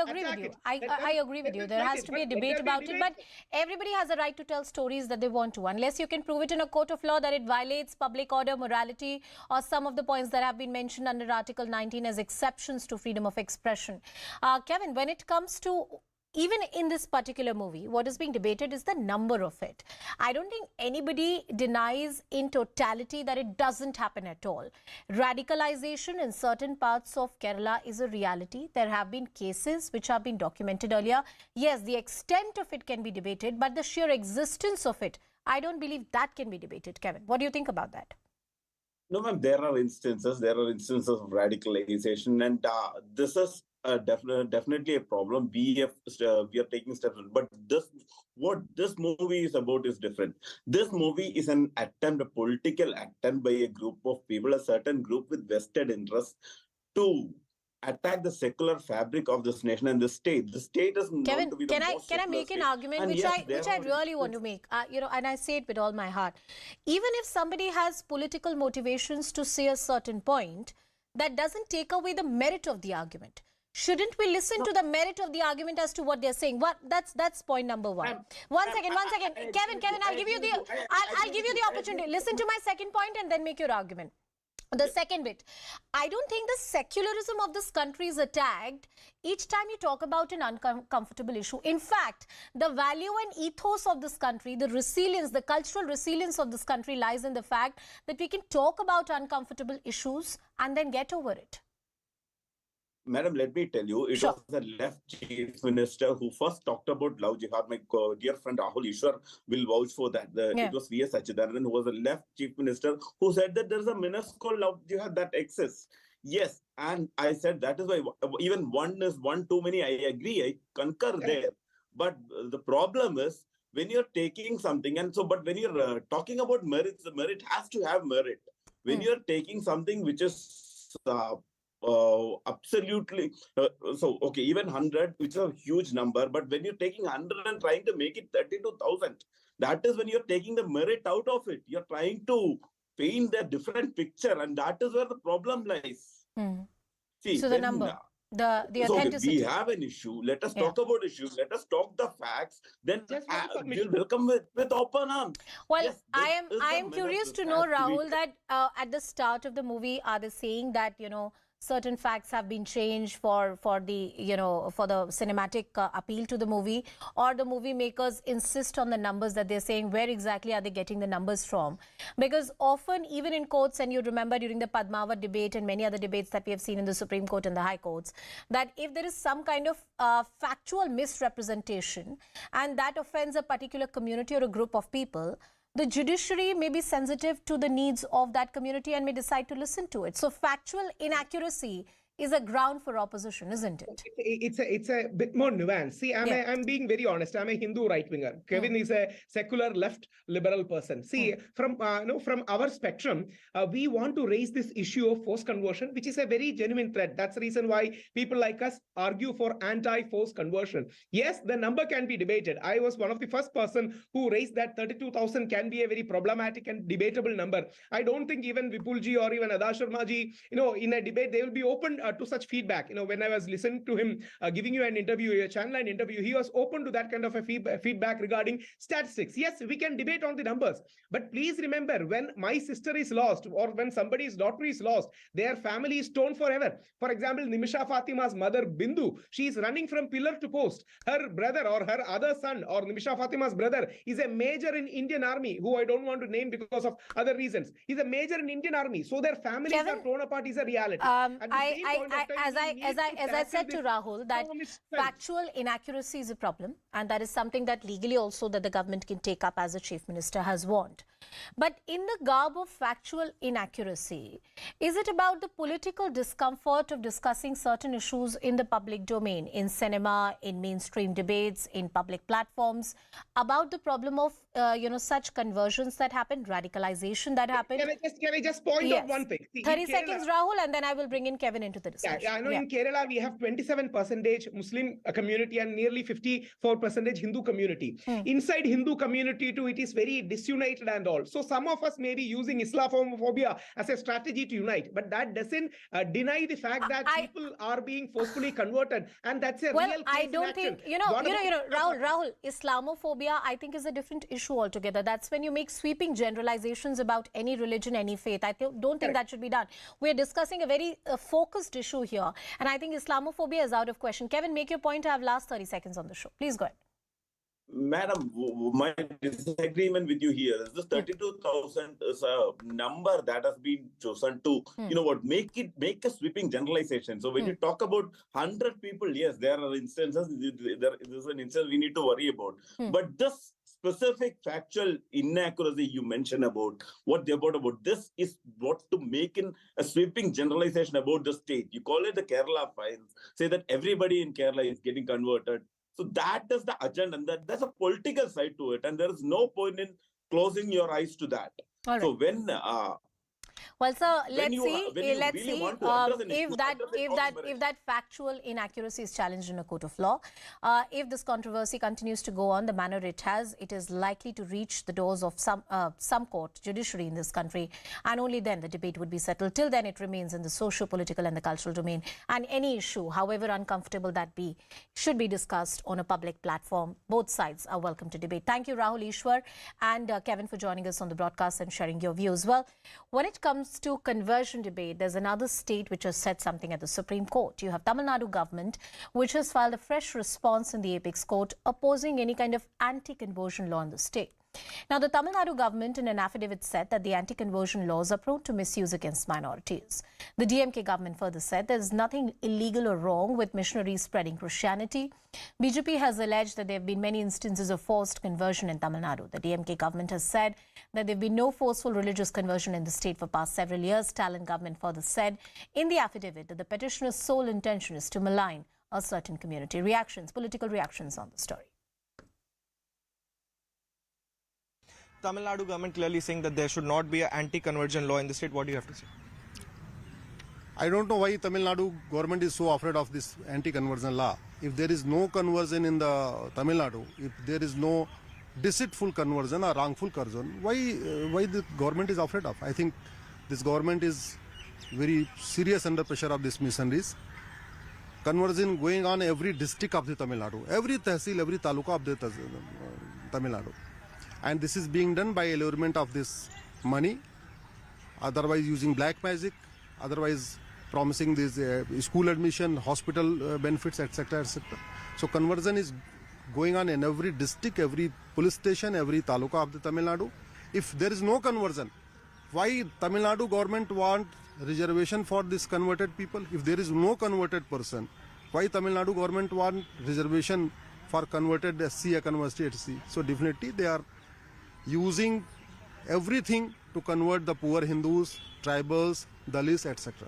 agree with you. I agree with you. There has to be a debate about it. But everybody has a right to tell stories that they want to. Unless you can prove it in a court of law that it violates public order, morality, or some of the points that have been mentioned under Article 19 as exceptions to freedom of expression. Kevin, when it comes to even in this particular movie, what is being debated is the number of it. I don't think anybody denies in totality that it doesn't happen at all. Radicalization in certain parts of Kerala is a reality. There have been cases which have been documented earlier. Yes, the extent of it can be debated, but the sheer existence of it, I don't believe that can be debated. Kevin, what do you think about that? No, ma'am, there are instances of radicalization, and this is definitely a problem. We are taking steps, but what this movie is about is different. This movie is an attempt, a political attempt by a group of people, a certain group with vested interests, to attack the secular fabric of this nation and the state. The state is Kevin, known to be can the I most make secular an argument state. which I really want to make? And I say it with all my heart. Even if somebody has political motivations to say a certain point, that doesn't take away the merit of the argument. Shouldn't we listen to the merit of the argument as to what they're saying? That's point number one. One second. Kevin, I'll give you the opportunity. Listen to my second point and then make your argument. The second bit, I don't think the secularism of this country is attacked each time you talk about an uncomfortable issue. In fact, the value and ethos of this country, the resilience, the cultural resilience of this country lies in the fact that we can talk about uncomfortable issues and then get over it. Madam, let me tell you, it was the left chief minister who first talked about love jihad. My dear friend Rahul Ishwar will vouch for that. It was V.S. Sachidanand, who was the left chief minister, who said that there's a minuscule love jihad that exists. Yes, and I said that is why even one is one too many. I agree, I concur there. But the problem is, when you're taking something, but when you're talking about merits, the merit has to have merit. When you're taking something which is absolutely okay, even 100, which is a huge number, but when you're taking 100 and trying to make it 32,000, that is when you're taking the merit out of it. You're trying to paint a different picture, and that is where the problem lies. See, so the number, the authenticity. We have an issue. Let us talk about issues. Let us talk the facts. Then we'll welcome with open arms. Well, yes, I am curious to know, Rahul, that at the start of the movie, are they saying that, certain facts have been changed for the cinematic appeal to the movie, or the movie makers insist on the numbers that they're saying? Where exactly are they getting the numbers from? Because often, even in courts, and you remember during the Padmavat debate and many other debates that we have seen in the Supreme Court and the High Courts, that if there is some kind of factual misrepresentation and that offends a particular community or a group of people, the judiciary may be sensitive to the needs of that community and may decide to listen to it. So factual inaccuracy is a ground for opposition, isn't it? It's a bit more nuanced. See, I'm being very honest. I'm a Hindu right-winger. Kevin is a secular left liberal person. See, from our spectrum, we want to raise this issue of forced conversion, which is a very genuine threat. That's the reason why people like us argue for anti-forced conversion. Yes, the number can be debated. I was one of the first person who raised that 32,000 can be a very problematic and debatable number. I don't think even Vipulji or even Adar Sharmaji, in a debate, they will be open to such feedback. When I was listening to him giving you an interview, a channel line interview, he was open to that kind of a feedback regarding statistics. Yes, we can debate on the numbers, but please remember, when my sister is lost or when somebody's daughter is lost, their family is torn forever. For example, Nimisha Fatima's mother Bindu, she is running from pillar to post. Her brother or her other son or Nimisha Fatima's brother is a major in Indian army, who I don't want to name because of other reasons. He's a major in Indian army, so their families are torn apart is a reality. As I said to Rahul, that factual inaccuracy is a problem, and that is something that legally also that the government can take up, as the Chief Minister has warned. But in the garb of factual inaccuracy, is it about the political discomfort of discussing certain issues in the public domain, in cinema, in mainstream debates, in public platforms, about the problem of such conversions that happen, radicalization that happen? Can I just point out one thing? See, 30 seconds, Rahul, and then I will bring in Kevin into the discussion. I know in Kerala we have 27% Muslim community and nearly 54% Hindu community. Inside Hindu community too, it is very disunited and all. So some of us may be using Islamophobia as a strategy to unite, but that doesn't deny the fact that people are being forcefully converted, and that's a real case I don't in action. think, Rahul, Islamophobia, I think, is a different issue altogether. That's when you make sweeping generalizations about any religion, any faith. I don't think that should be done. We're discussing a very focused issue here, and I think Islamophobia is out of question. Kevin, make your point. I have last 30 seconds on the show. Please go ahead. Madam, my disagreement with you here is this 32,000 is a number that has been chosen to, make a sweeping generalization. So when you talk about 100 people, yes, there are instances, there is an instance we need to worry about. But this specific factual inaccuracy you mentioned about this is what to make in a sweeping generalization about the state. You call it the Kerala files, say that everybody in Kerala is getting converted. So that is the agenda, and there's a political side to it, and there is no point in closing your eyes to that. All right. So when well, sir, let's see if that factual inaccuracy is challenged in a court of law. If this controversy continues to go on the manner it has, it is likely to reach the doors of some court, judiciary in this country, and only then the debate would be settled. Till then, it remains in the socio-political and the cultural domain, and any issue, however uncomfortable that be, should be discussed on a public platform. Both sides are welcome to debate. Thank you, Rahul, Ishwar, and Kevin, for joining us on the broadcast and sharing your views. Well, when it comes to conversion debate, there's another state which has said something at the Supreme Court. You have Tamil Nadu government, which has filed a fresh response in the apex court opposing any kind of anti-conversion law in the state. Now, the Tamil Nadu government in an affidavit said that the anti-conversion laws are prone to misuse against minorities. The DMK government further said there is nothing illegal or wrong with missionaries spreading Christianity. BJP has alleged that there have been many instances of forced conversion in Tamil Nadu. The DMK government has said that there have been no forceful religious conversion in the state for past several years. Talent government further said in the affidavit that the petitioner's sole intention is to malign a certain community. Political reactions on the story. Tamil Nadu government clearly saying that there should not be an anti-conversion law in the state. What do you have to say? I don't know why Tamil Nadu government is so afraid of this anti-conversion law. If there is no conversion in the Tamil Nadu, if there is no deceitful conversion or wrongful conversion, why the government is afraid of? I think this government is very serious under pressure of these missionaries. Conversion going on every district of the Tamil Nadu, every tehsil, every taluka of the Tamil Nadu. And this is being done by allurement of this money, otherwise using black magic, otherwise promising this school admission, hospital benefits, etc., etc. So conversion is going on in every district, every police station, every taluka of the Tamil Nadu. If there is no conversion, why Tamil Nadu government want reservation for this converted people? If there is no converted person, why Tamil Nadu government want reservation for converted SC, converted SC? So definitely they are using everything to convert the poor Hindus, tribals, Dalits, etc.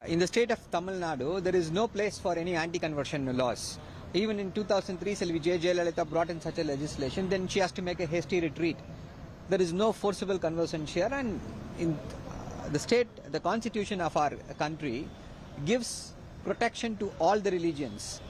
In the state of Tamil Nadu, there is no place for any anti-conversion laws. Even in 2003, Selvi J. Jayalalitha brought in such a legislation, then she has to make a hasty retreat. There is no forcible conversion here, and in the state, the constitution of our country gives protection to all the religions.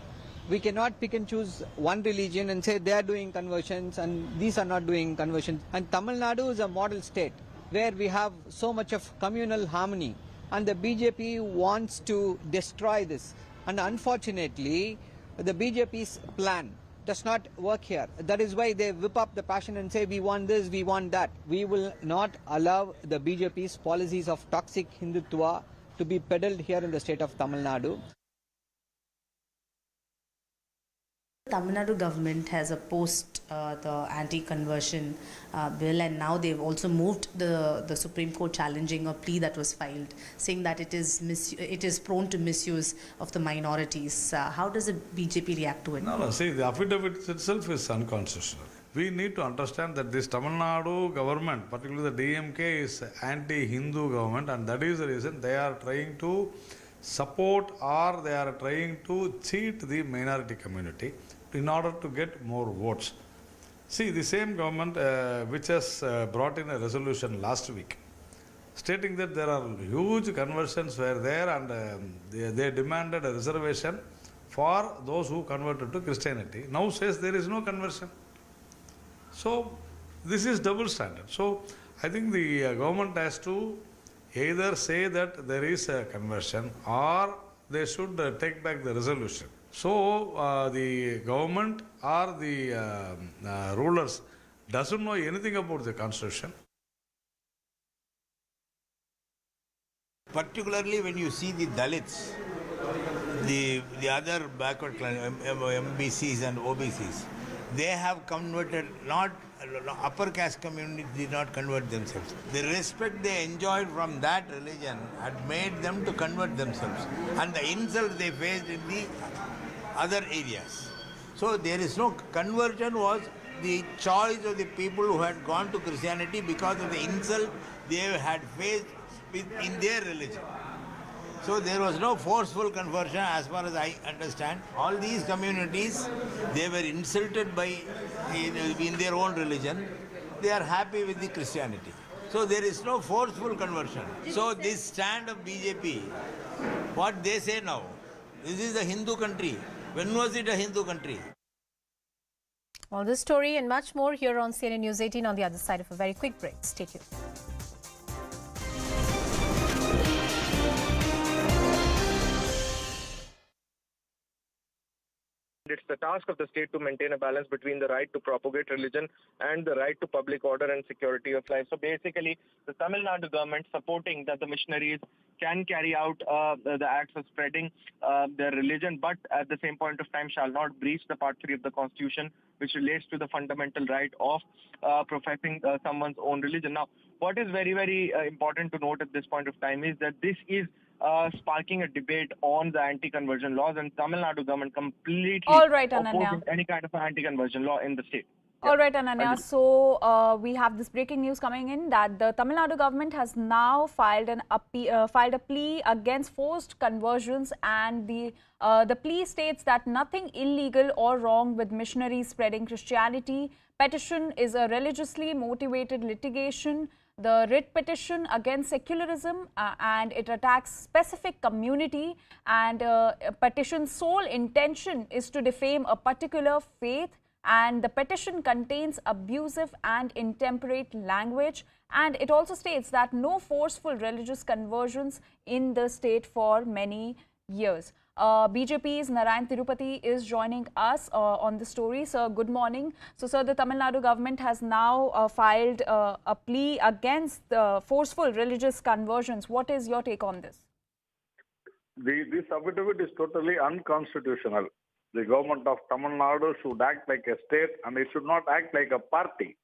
We cannot pick and choose one religion and say they are doing conversions and these are not doing conversions. And Tamil Nadu is a model state where we have so much of communal harmony, and the BJP wants to destroy this. And unfortunately, the BJP's plan does not work here. That is why they whip up the passion and say we want this, we want that. We will not allow the BJP's policies of toxic Hindutva to be peddled here in the state of Tamil Nadu. Tamil Nadu government has opposed the anti-conversion bill, and now they've also moved the Supreme Court challenging a plea that was filed, saying that it is prone to misuse of the minorities. How does the BJP react to it? No, see, the affidavit itself is unconstitutional. We need to understand that this Tamil Nadu government, particularly the DMK, is anti-Hindu government, and that is the reason they are trying to support or they are trying to cheat the minority community in order to get more votes. See, the same government which has brought in a resolution last week stating that there are huge conversions were there, and they demanded a reservation for those who converted to Christianity. Now says there is no conversion. So this is double standard. So I think the government has to either say that there is a conversion or they should take back the resolution. So the government or the rulers doesn't know anything about the constitution. Particularly when you see the Dalits, the other backward MBCs and OBCs, they have converted, not upper caste community did not convert themselves. The respect they enjoyed from that religion had made them to convert themselves, and the insult they faced in the other areas. So there is no conversion, was the choice of the people who had gone to Christianity because of the insult they had faced in their religion. So there was no forceful conversion as far as I understand. All these communities, they were insulted by in their own religion. They are happy with the Christianity. So there is no forceful conversion. So this stand of BJP, what they say now, this is a Hindu country. When was it a Hindu country? All this story and much more here on CNN News 18 on the other side of a very quick break. Stay tuned. It's the task of the state to maintain a balance between the right to propagate religion and the right to public order and security of life. So basically, the Tamil Nadu government supporting that the missionaries can carry out the acts of spreading their religion, but at the same point of time shall not breach the Part 3 of the Constitution, which relates to the fundamental right of professing someone's own religion. Now, what is very, very important to note at this point of time is that this is sparking a debate on the anti-conversion laws, and Tamil Nadu government completely opposing any kind of anti-conversion law in the state. All right, Ananya. So we have this breaking news coming in that the Tamil Nadu government has now filed a plea against forced conversions, and the plea states that nothing illegal or wrong with missionaries spreading Christianity. Petition is a religiously motivated litigation. The writ petition against secularism and it attacks specific community, and petition's sole intention is to defame a particular faith, and the petition contains abusive and intemperate language, and it also states that no forceful religious conversions in the state for many years. BJP's Narayan Tirupati is joining us on the story. Sir, good morning. So, sir, the Tamil Nadu government has now filed a plea against forceful religious conversions. What is your take on this? This affidavit is totally unconstitutional. The government of Tamil Nadu should act like a state, and it should not act like a party.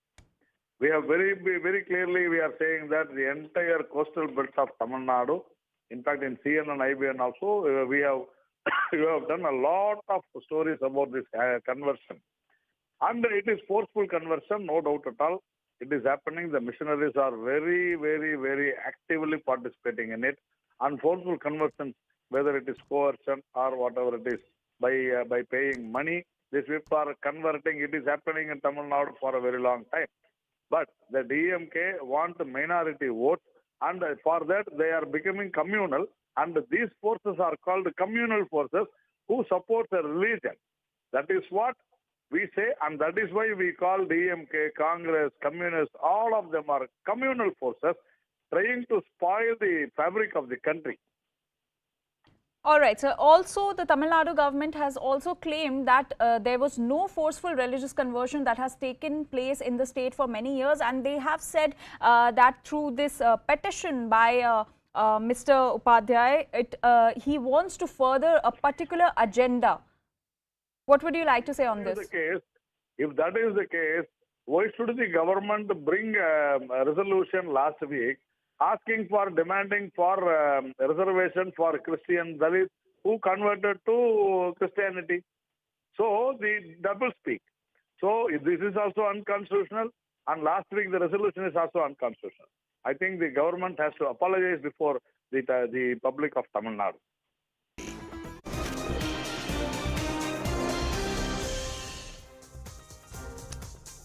We have very clearly, we are saying that the entire coastal belts of Tamil Nadu, in fact in CN and IBN also, we have done a lot of stories about this conversion. And it is forceful conversion, no doubt at all. It is happening. The missionaries are very actively participating in it. And forceful conversion, whether it is coercion or whatever it is, by paying money, these people are converting. It is happening in Tamil Nadu for a very long time. But the DMK want minority votes, and for that they are becoming communal. And these forces are called communal forces who support the religion. That is what we say, and that is why we call DMK, Congress, Communists, all of them are communal forces trying to spoil the fabric of the country. All right. So also the Tamil Nadu government has also claimed that there was no forceful religious conversion that has taken place in the state for many years, and they have said that through this petition by Mr. Upadhyay, he wants to further a particular agenda. What would you like to say on this? If that is the case, why should the government bring a resolution last week asking for, demanding for reservation for Christian Dalits who converted to Christianity? So the double speak. So this is also unconstitutional, and last week the resolution is also unconstitutional. I think the government has to apologize before the public of Tamil Nadu.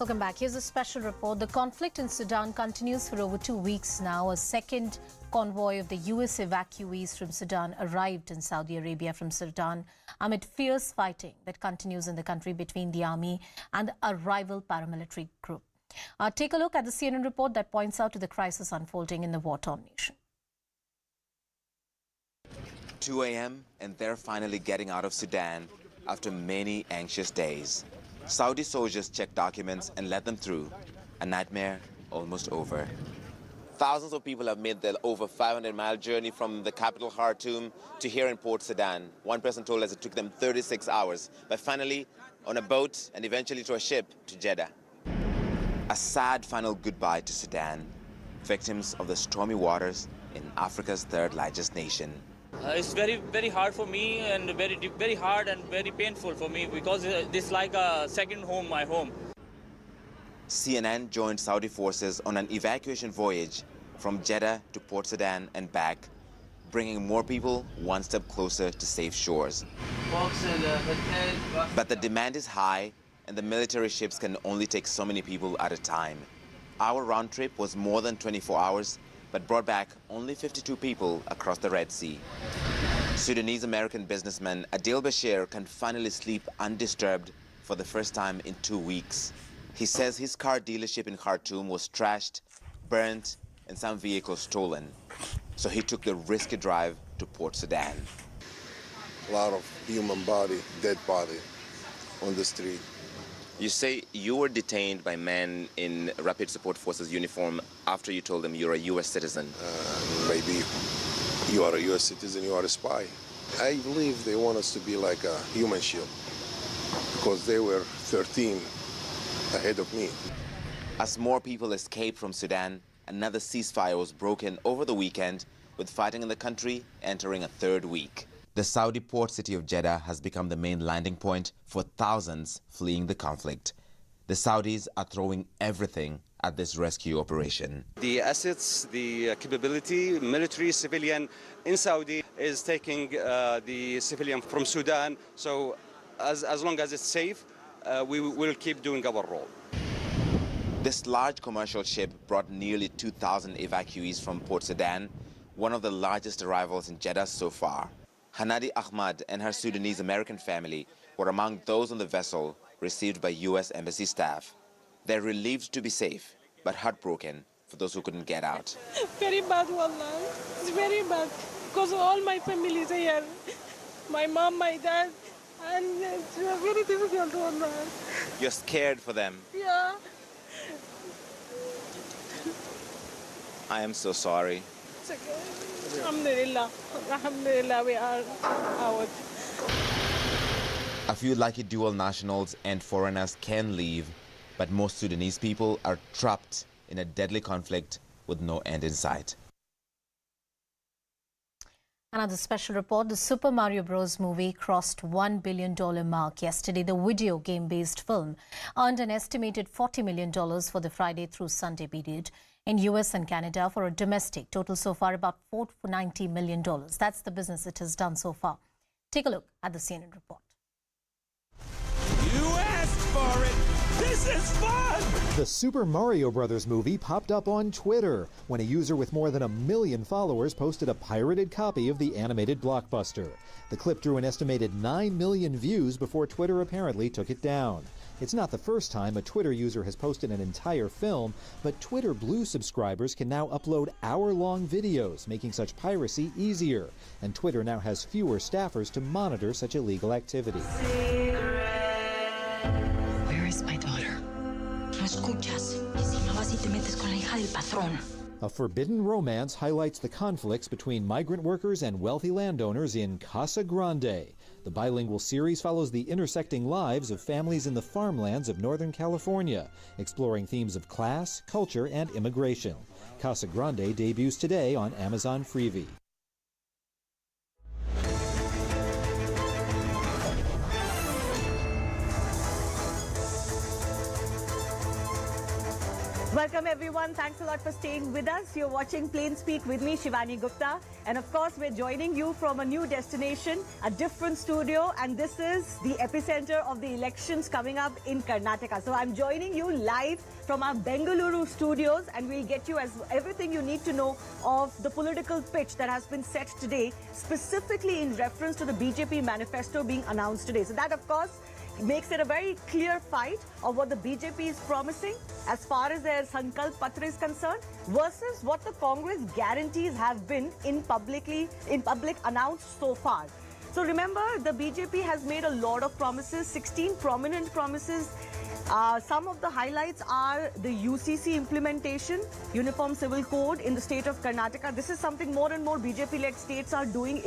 Welcome back. Here's a special report. The conflict in Sudan continues for over 2 weeks now. A second convoy of the US evacuees from Sudan arrived in Saudi Arabia from Sudan amid fierce fighting that continues in the country between the army and a rival paramilitary group. Take a look at the CNN report that points out to the crisis unfolding in the war-torn nation. 2 a.m. and they're finally getting out of Sudan after many anxious days. Saudi soldiers checked documents and let them through. A nightmare almost over. Thousands of people have made the over 500-mile journey from the capital Khartoum to here in Port Sudan. One person told us it took them 36 hours, but finally on a boat and eventually to a ship to Jeddah. A sad final goodbye to Sudan, victims of the stormy waters in Africa's third largest nation. It's very hard for me and very hard and very painful for me because this is like a second home, my home. CNN joined Saudi forces on an evacuation voyage from Jeddah to Port Sudan and back, bringing more people one step closer to safe shores. But the demand is high and the military ships can only take so many people at a time. Our round trip was more than 24 hours, but brought back only 52 people across the Red Sea. Sudanese-American businessman Adil Bashir can finally sleep undisturbed for the first time in 2 weeks. He says his car dealership in Khartoum was trashed, burnt, and some vehicles stolen. So he took the risky drive to Port Sudan. A lot of human body, dead body on the street. You say you were detained by men in Rapid Support Forces uniform after you told them you're a U.S. citizen. Maybe you are a U.S. citizen, you are a spy. I believe they want us to be like a human shield because they were 13 ahead of me. As more people escaped from Sudan, another ceasefire was broken over the weekend, with fighting in the country entering a third week. The Saudi port city of Jeddah has become the main landing point for thousands fleeing the conflict. The Saudis are throwing everything at this rescue operation. The assets, the capability, military, civilian in Saudi is taking the civilian from Sudan. So as long as it's safe, we will keep doing our role. This large commercial ship brought nearly 2,000 evacuees from Port Sudan, one of the largest arrivals in Jeddah so far. Hanadi Ahmad and her Sudanese-American family were among those on the vessel received by U.S. Embassy staff. They're relieved to be safe, but heartbroken for those who couldn't get out. Very bad, wallah. It's very bad because all my family is here. My mom, my dad, and it's very difficult, wallah. You're scared for them. Yeah. I am so sorry. It's okay. Alhamdulillah. Alhamdulillah, we are out. A few lucky dual nationals and foreigners can leave, but most Sudanese people are trapped in a deadly conflict with no end in sight. Another special report, the Super Mario Bros. Movie crossed $1 billion mark yesterday. The video game-based film earned an estimated $40 million for the Friday through Sunday period in US and Canada for a domestic total so far about $490 million. That's the business it has done so far. Take a look at the CNN report. You asked for it. This is fun! The Super Mario Bros. Movie popped up on Twitter when a user with more than 1 million followers posted a pirated copy of the animated blockbuster. The clip drew an estimated 9 million views before Twitter apparently took it down. It's not the first time a Twitter user has posted an entire film, but Twitter Blue subscribers can now upload hour-long videos, making such piracy easier. And Twitter now has fewer staffers to monitor such illegal activity. Where is my daughter? No escuchas. Que si no vas y te metes con la hija del patrón. A forbidden romance highlights the conflicts between migrant workers and wealthy landowners in Casa Grande. The bilingual series follows the intersecting lives of families in the farmlands of Northern California, exploring themes of class, culture, and immigration. Casa Grande debuts today on Amazon Freevee. Welcome everyone. Thanks a lot for staying with us. You're watching Plain Speak with me, Shivani Gupta. And of course, we're joining you from a new destination, a different studio. And this is the epicenter of the elections coming up in Karnataka. So I'm joining you live from our Bengaluru studios, and we'll get you everything you need to know of the political pitch that has been set today, specifically in reference to the BJP manifesto being announced today. So that, of course, makes it a very clear fight of what the BJP is promising as far as their Sankalp Patra is concerned versus what the Congress guarantees have been in public announced so far. So remember, the BJP has made a lot of promises, 16 prominent promises. Some of the highlights are the UCC implementation, Uniform Civil Code in the state of Karnataka. This is something more and more BJP-led states are doing in